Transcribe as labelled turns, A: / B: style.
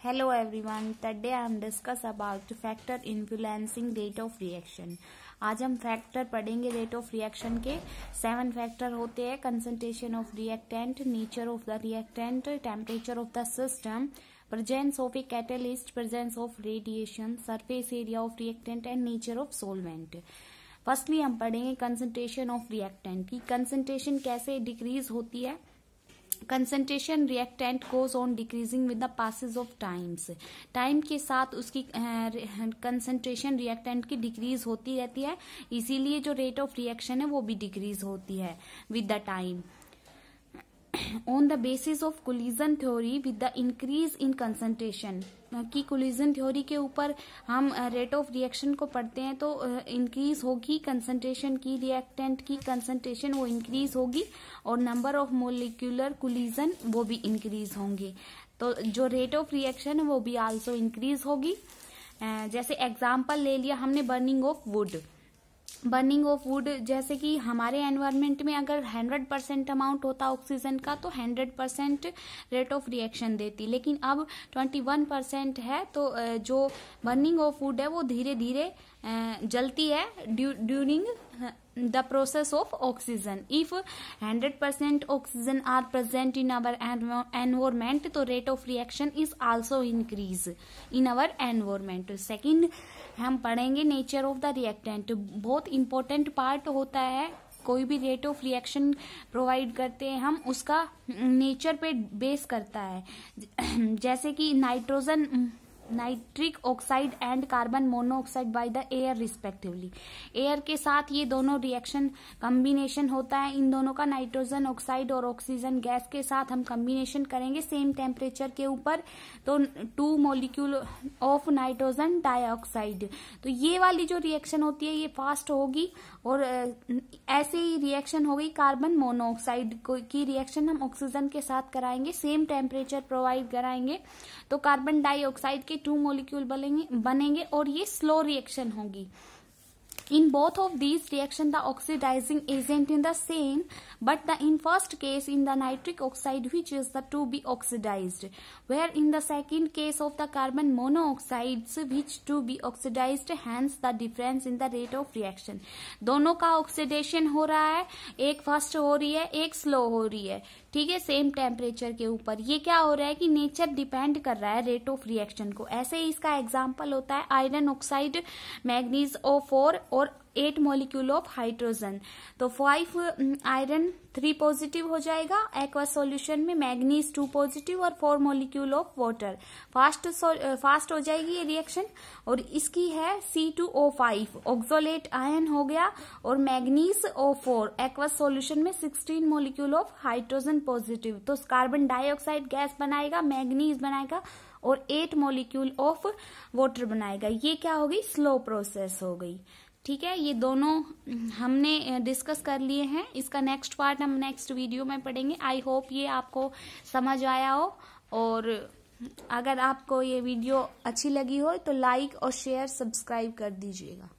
A: Hello everyone, today I am discuss about factor influencing rate of reaction। आज हम factor पढ़ेंगे rate of reaction के। 7 factor होते हैं: concentration of reactant, nature of the reactant, temperature of the system, presence of a catalyst, presence of radiation, surface area of reactant and nature of solvent. Firstly हम पढ़ेंगे concentration of reactant की concentration कैसे decrease होती है। Concentration reactant goes on decreasing with the passage of times. Time के साथ उसकी concentration reactant की डिक्रीज होती रहती है, इसीलिए जो रेट ऑफ रिएक्शन है वो भी डिक्रीज होती है with the time. On the basis of collision theory with the increase in concentration की कोलिजन थ्योरी के ऊपर हम रेट ऑफ रिएक्शन को पढ़ते हैं, तो इंक्रीज होगी कंसंट्रेशन की, रिएक्टेंट की कंसंट्रेशन वो इंक्रीज होगी और नंबर ऑफ मोलिक्यूलर कोलिजन वो भी इंक्रीज होंगे, तो जो रेट ऑफ रिएक्शन है वो भी आल्सो इंक्रीज होगी। जैसे एग्जांपल ले लिया हमने burning of would. Burning of would, जैसे कि हमारे एनवायरनमेंट में अगर 100% अमाउंट होता ऑक्सीजन का तो 100% रेट ऑफ रिएक्शन देती, लेकिन अब 21% है, तो जो बर्निंग ऑफ वुड है वो धीरे धीरे जलती है during the process of oxygen. If 100% oxygen are present in our environment, तो rate of reaction is also increase in our environment. Second, हम पढ़ेंगे नेचर ऑफ द रिएक्टेंट। बहुत इंपॉर्टेंट पार्ट होता है, कोई भी रेट ऑफ रिएक्शन प्रोवाइड करते हैं हम, उसका नेचर पे बेस करता है। जैसे कि nitric oxide and carbon monoxide by the air respectively. Air के साथ ये दोनों रिएक्शन कॉम्बिनेशन होता है, इन दोनों का नाइट्रोजन ऑक्साइड और ऑक्सीजन गैस के साथ हम कॉम्बिनेशन करेंगे सेम टेम्परेचर के ऊपर, तो 2 मॉलिक्यूल ऑफ नाइट्रोजन डाइऑक्साइड। तो ये वाली जो रिएक्शन होती है ये फास्ट होगी, और ऐसे ही रिएक्शन हो गई कार्बन मोनोऑक्साइड की रिएक्शन हम ऑक्सीजन के साथ कराएंगे, सेम टेम्परेचर प्रोवाइड कराएंगे, तो कार्बन डाइऑक्साइड के 2 मॉलिक्यूल बनेंगे और ये स्लो रिएक्शन होगी। In both of these reaction the oxidizing agent in the same, but in first case in the nitric oxide which is the to be oxidized, where in the second case of the carbon monoxides which to be oxidized, hence the difference in the rate of reaction। दोनों का oxidation हो रहा है, एक fast हो रही है एक स्लो हो रही है, ठीक है, सेम टेम्परेचर के ऊपर। ये क्या हो रहा है कि नेचर डिपेंड कर रहा है रेट ऑफ रिएक्शन को। ऐसे ही इसका एग्जांपल होता है आयरन ऑक्साइड मैग्नीज O4 और 8 मॉलिक्यूल ऑफ हाइड्रोजन, तो 5 आयरन 3 पॉजिटिव हो जाएगा एक्वस सॉल्यूशन में, मैग्नीज 2 पॉजिटिव और 4 मॉलिक्यूल ऑफ वाटर। फास्ट हो जाएगी ये रिएक्शन। और इसकी है C2O5 ऑक्सोलेट आयन हो गया, और मैग्नीज O4 एक्वस सॉल्यूशन में 16 मॉलिक्यूल ऑफ हाइड्रोजन पॉजिटिव, तो कार्बन डाइऑक्साइड गैस बनाएगा, मैग्नीज बनाएगा और 8 मॉलिक्यूल ऑफ वाटर बनाएगा। ये क्या हो गई, स्लो प्रोसेस हो गई, ठीक है। ये दोनों हमने डिस्कस कर लिए हैं, इसका नेक्स्ट पार्ट हम नेक्स्ट वीडियो में पढ़ेंगे। आई होप ये आपको समझ आया हो, और अगर आपको ये वीडियो अच्छी लगी हो तो लाइक और शेयर सब्सक्राइब कर दीजिएगा।